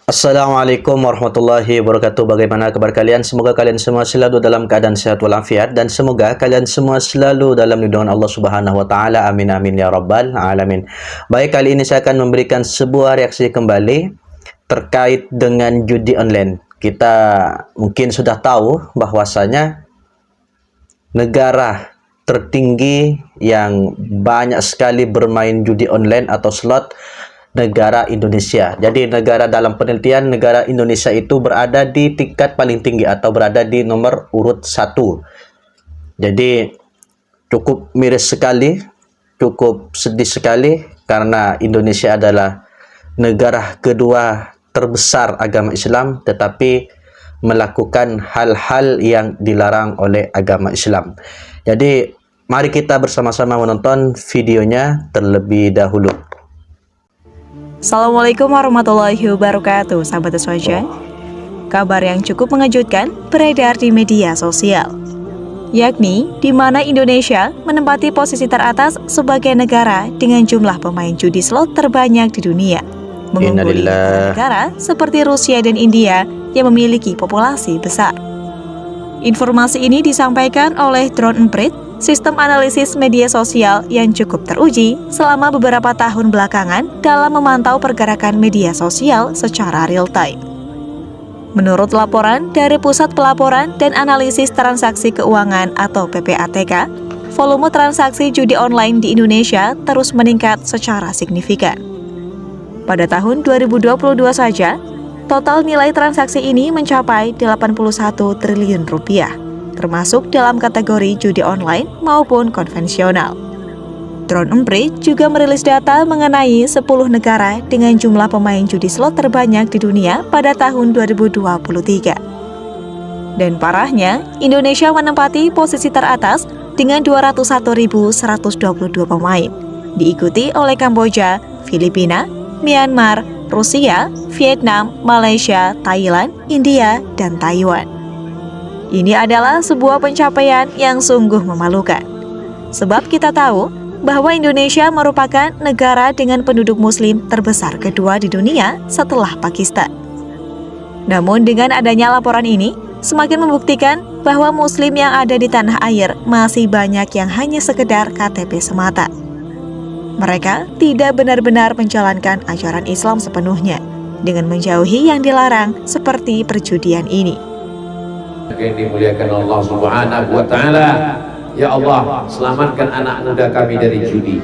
Assalamualaikum warahmatullahi wabarakatuh. Bagaimana kabar kalian? Semoga kalian semua selalu dalam keadaan sehat walafiat dan semoga kalian semua selalu dalam lindungan Allah Subhanahu wa taala. Amin amin ya rabbal alamin. Baik, kali ini saya akan memberikan sebuah reaksi kembali terkait dengan judi online. Kita mungkin sudah tahu bahwasanya negara tertinggi yang banyak sekali bermain judi online atau slot negara Indonesia. Jadi negara dalam penelitian negara Indonesia itu berada di tingkat paling tinggi atau berada di nomor urut 1. Jadi cukup miris sekali, cukup sedih sekali karena Indonesia adalah negara kedua terbesar agama Islam tetapi melakukan hal-hal yang dilarang oleh agama Islam. Jadi mari kita bersama-sama menonton videonya terlebih dahulu. Assalamualaikum warahmatullahi wabarakatuh, sahabat Aswaja. Kabar yang cukup mengejutkan beredar di media sosial, yakni di mana Indonesia menempati posisi teratas sebagai negara dengan jumlah pemain judi slot terbanyak di dunia, mengungguli negara seperti Rusia dan India yang memiliki populasi besar. Informasi ini disampaikan oleh Drone Emprit, sistem analisis media sosial yang cukup teruji selama beberapa tahun belakangan dalam memantau pergerakan media sosial secara real-time. Menurut laporan dari Pusat Pelaporan dan Analisis Transaksi Keuangan atau PPATK, volume transaksi judi online di Indonesia terus meningkat secara signifikan. Pada tahun 2022 saja, total nilai transaksi ini mencapai 81 triliun rupiah. Termasuk dalam kategori judi online maupun konvensional. Drone Emprit juga merilis data mengenai 10 negara dengan jumlah pemain judi slot terbanyak di dunia pada tahun 2023. Dan parahnya, Indonesia menempati posisi teratas dengan 201.122 pemain, diikuti oleh Kamboja, Filipina, Myanmar, Rusia, Vietnam, Malaysia, Thailand, India, dan Taiwan. Ini adalah sebuah pencapaian yang sungguh memalukan. Sebab kita tahu bahwa Indonesia merupakan negara dengan penduduk muslim terbesar kedua di dunia setelah Pakistan. Namun dengan adanya laporan ini, semakin membuktikan bahwa muslim yang ada di tanah air masih banyak yang hanya sekedar KTP semata. Mereka tidak benar-benar menjalankan ajaran Islam sepenuhnya, dengan menjauhi yang dilarang seperti perjudian ini. Yang dimuliakan Allah Subhanahu wa taala, ya Allah, selamatkan anak muda kami dari judi.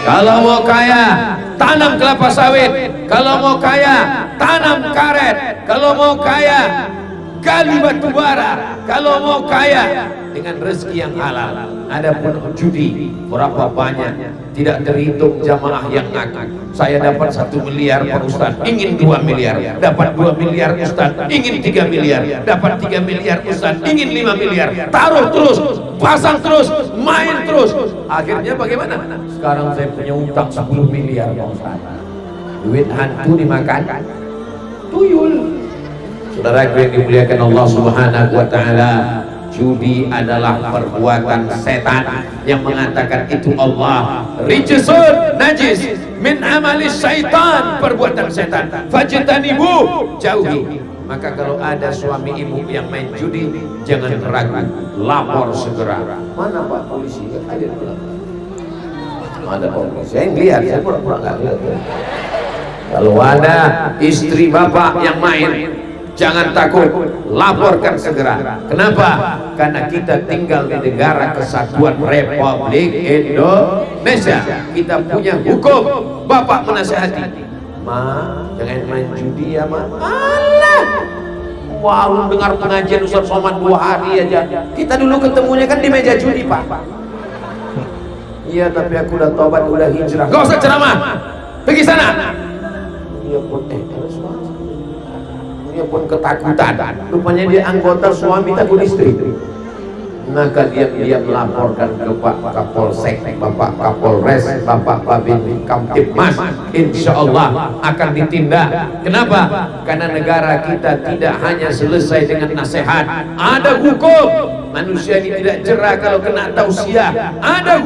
Kalau mau kaya, tanam kelapa sawit. Kalau mau kaya, tanam karet. Kalau mau kaya, gali batu bara. Kalau mau kaya, dengan rezeki yang halal. Adapun judi berapa banyak tidak terhitung jamaah yang ngaku. Saya dapat 1 miliar Pak Ustaz, ingin 2 miliar. Dapat 2 miliar Ustaz, ingin 3 miliar. Dapat 3 miliar Ustaz, ingin 5 miliar. Taruh terus, pasang terus, main terus. Akhirnya bagaimana? Sekarang saya punya utang 10 miliar Pak Ustaz. Duit hantu dimakan tuyul. Saudara yang dimuliakan Allah Subhanahu wa taala, judi adalah perbuatan setan yang mengatakan itu Allah. Rijsun najis min amali syaitan, perbuatan setan. Fajtanibu, jauhi. Maka kalau ada suami ibu yang main judi, jangan ragu, lapor segera. Mana Pak polisi? Ada polisi. Saya lihat, saya pura-pura nggak lihat. Kalau ada istri bapak yang main, jangan takut, laporkan segera. Kenapa? Karena kita tinggal di negara kesatuan Republik Indonesia. Kita punya hukum. Bapak menasihati, Ma, jangan main judi ya Ma. Alah, warung dengar pengajian Ustaz Somad 2 hari aja. Kita dulu ketemunya kan di meja judi Pak. Iya, tapi aku udah tobat, udah hijrah. Gak usah ceramah, pergi sana. Iya pun dia pun ketakutan. Rupanya dia anggota suami takut istri. Maka dia melaporkan ke Pak Kapolsek, Bapak Kapolres, Bapak Babin Kamtibmas. Insya Allah akan ditindak. Kenapa? Karena negara kita tidak hanya selesai dengan nasihat, ada hukum. Manusia ini tidak jerah kalau kena tausiah. Ada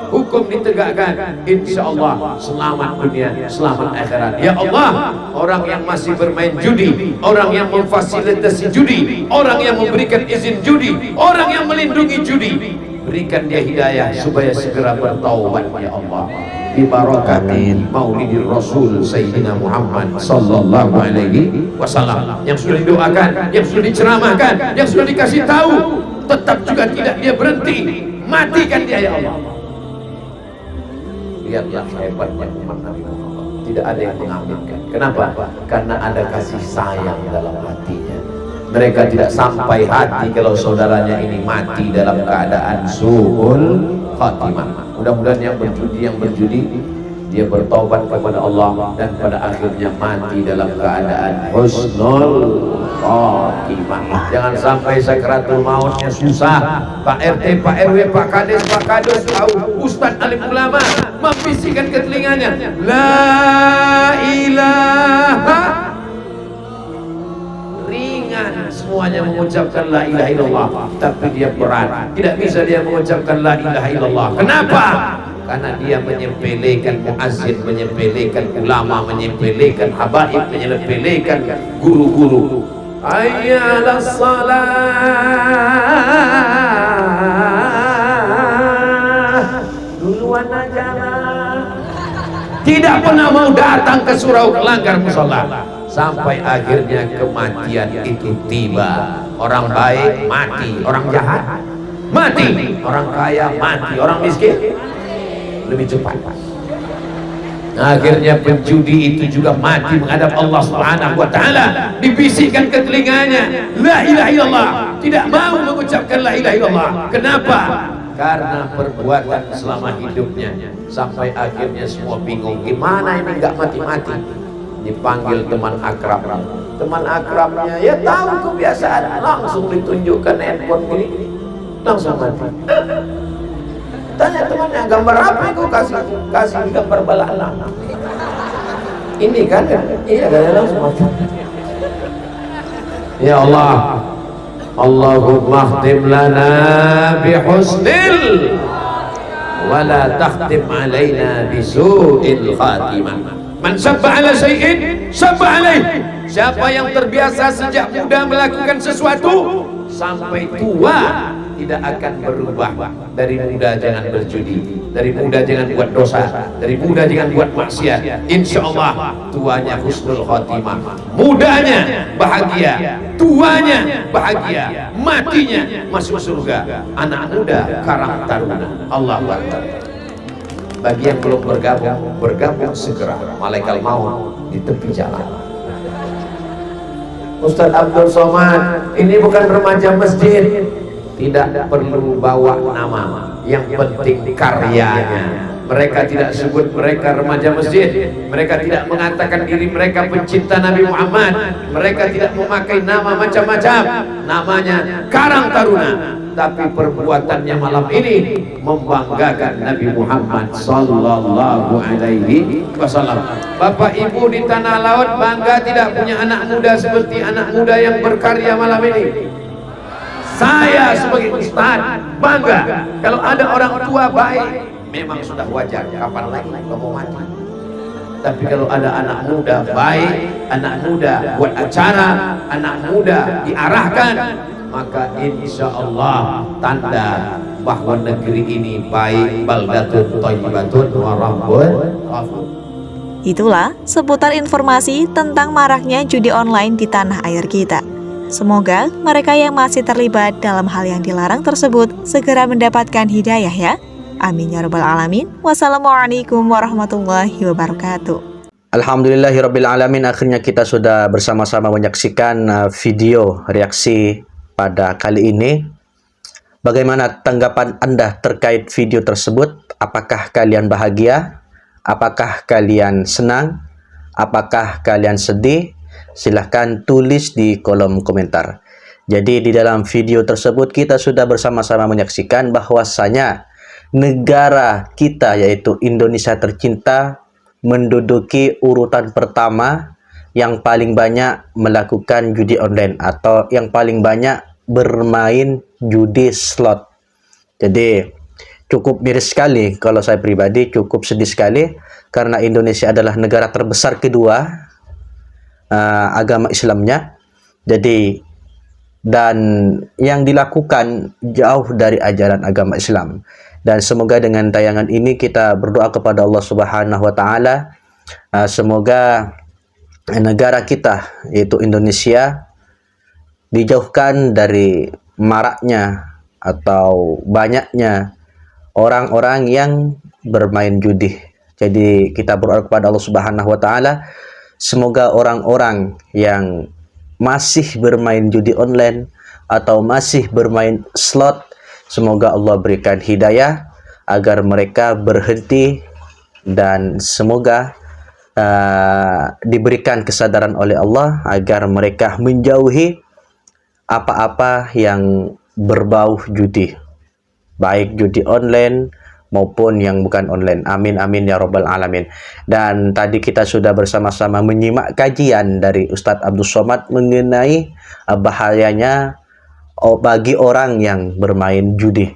hukum ditegakkan. Insya Allah selamat dunia, selamat akhirat. Ya Allah, orang yang masih bermain judi, orang yang memfasilitasi judi, orang yang memberikan izin judi, orang yang melindungi judi, berikan dia hidayah supaya segera bertaubat ya Allah. Bi barakatin Maulidir Rasul Sayyidina Muhammad sallallahu alaihi wasallam, yang sudah didoakan, yang sudah diceramahkan, yang sudah dikasih tahu, tetap juga tidak dia berhenti. Matikan dia ya Allah. Lihatlah hebatnya umat Nabi Muhammad, tidak ada yang mengaminkan. Kenapa? Karena ada kasih sayang dalam hatinya. Mereka tidak sampai hati kalau saudaranya ini mati dalam keadaan su'ul khatimah. Mudah-mudahan yang berjudi dia bertobat kepada Allah dan pada akhirnya mati dalam keadaan husnul khatimah. Jangan sampai sakaratul mautnya susah. Pak RT, Pak RW, Pak Kades, Pak Kades tahu, Ustadz alim ulama membisikkan ke telinganya, la ilaha, ringan semuanya mengucapkan la ilaha illallah, tapi dia berat, tidak bisa dia mengucapkan la ilaha illallah. Kenapa? Karena dia menyepelekan muazzin, menyepelekan ulama, menyepelekan habaib, menyepelekan guru-guru. Hayya 'alas salah, duluan aja. Tidak pernah mau datang ke surau Kelanggar musola, sampai akhirnya kematian itu tiba. Orang baik mati, orang jahat mati, orang kaya mati, orang miskin lebih cepat. Akhirnya penjudi itu juga mati menghadap Allah Subhanahu wa taala, dibisikkan ke telinganya la ilaha illallah, tidak mau mengucapkan la ilaha illallah. Kenapa? Karena perbuatan selama hidupnya, sampai akhirnya semua bingung, gimana ini nggak mati-mati. Dipanggil teman akrabnya, teman akrabnya ya tahu kebiasaan, langsung ditunjukkan handphone ini, langsung mati. Tanya temannya, gambar apa itu? Kasih gambar balalang. Ini kan? Iya, kan langsung mati. Ya Allah, Allahumma khtim lana bihusnil wala takhtim alaina bisu'il khatimah. Man sabba ala syai'in sabba alaih. Siapa yang terbiasa sejak muda melakukan sesuatu sampai tua tidak akan berubah. Dari muda jangan berjudi, dari muda jangan buat dosa, dari muda jangan buat maksiat. Insya Allah tuanya husnul khotimah, mudanya bahagia, tuanya bahagia, matinya masuk surga. Anak muda karang taruna. Allahu Akbar. Bagi yang belum bergabung segera. Malaikat maut di tepi jalan. Ustaz Abdul Somad, ini bukan remaja masjid. Tidak perlu bawa nama, yang penting karyanya. Mereka tidak sebut mereka remaja masjid, mereka tidak mengatakan diri mereka pencinta Nabi Muhammad, mereka tidak memakai nama macam-macam, namanya Karang Taruna, tapi perbuatannya malam ini membanggakan Nabi Muhammad sallallahu alaihi wasallam. Bapak Ibu di tanah laut bangga tidak punya anak muda seperti anak muda yang berkarya malam ini. Saya sebagai ustaz bangga kalau ada orang tua baik, memang sudah wajar, kapan lagi kamu mati. Tapi kalau ada anak muda baik, anak muda buat acara, anak muda diarahkan, maka insya Allah tanda bahwa negeri ini baik, baldatun thayyibatun wa rabbun ghafur. Itulah seputar informasi tentang maraknya judi online di tanah air kita. Semoga mereka yang masih terlibat dalam hal yang dilarang tersebut segera mendapatkan hidayah ya. Amin ya rabbal alamin. Wassalamualaikum warahmatullahi wabarakatuh. Alhamdulillahirabbil alamin, akhirnya kita sudah bersama-sama menyaksikan video reaksi pada kali ini. Bagaimana tanggapan Anda terkait video tersebut? Apakah kalian bahagia? Apakah kalian senang? Apakah kalian sedih? Silahkan tulis di kolom komentar. Jadi di dalam video tersebut kita sudah bersama-sama menyaksikan bahwasanya negara kita yaitu Indonesia tercinta menduduki urutan pertama yang paling banyak melakukan judi online atau yang paling banyak bermain judi slot. Jadi cukup miris sekali, kalau saya pribadi cukup sedih sekali, karena Indonesia adalah negara terbesar kedua agama Islamnya. Jadi dan yang dilakukan jauh dari ajaran agama Islam. Dan semoga dengan tayangan ini kita berdoa kepada Allah Subhanahu wa taala, semoga negara kita yaitu Indonesia dijauhkan dari maraknya atau banyaknya orang-orang yang bermain judi. Jadi kita berdoa kepada Allah Subhanahu wa taala, semoga orang-orang yang masih bermain judi online atau masih bermain slot, semoga Allah berikan hidayah agar mereka berhenti, dan semoga diberikan kesadaran oleh Allah agar mereka menjauhi apa-apa yang berbau judi, baik judi online maupun yang bukan online. Amin amin ya robbal alamin. Dan tadi kita sudah bersama-sama menyimak kajian dari Ustadz Abdul Somad mengenai bahayanya bagi orang yang bermain judi.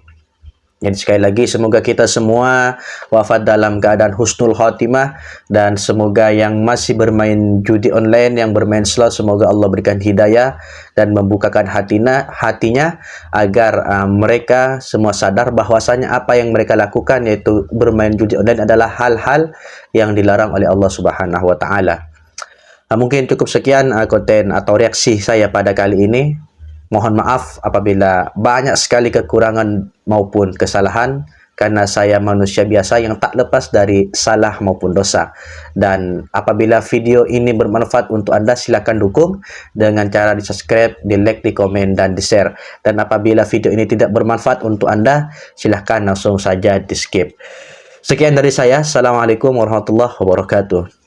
Jadi sekali lagi, semoga kita semua wafat dalam keadaan husnul khotimah, dan semoga yang masih bermain judi online, yang bermain slot, semoga Allah berikan hidayah dan membukakan hatinya agar mereka semua sadar bahwasanya apa yang mereka lakukan, yaitu bermain judi online, adalah hal-hal yang dilarang oleh Allah Subhanahu wa taala. Mungkin cukup sekian konten atau reaksi saya pada kali ini. Mohon maaf apabila banyak sekali kekurangan maupun kesalahan, karena saya manusia biasa yang tak lepas dari salah maupun dosa. Dan apabila video ini bermanfaat untuk Anda, silakan dukung dengan cara di subscribe, di like, di komen, dan di share. Dan apabila video ini tidak bermanfaat untuk Anda, silakan langsung saja di skip. Sekian dari saya. Assalamualaikum warahmatullahi wabarakatuh.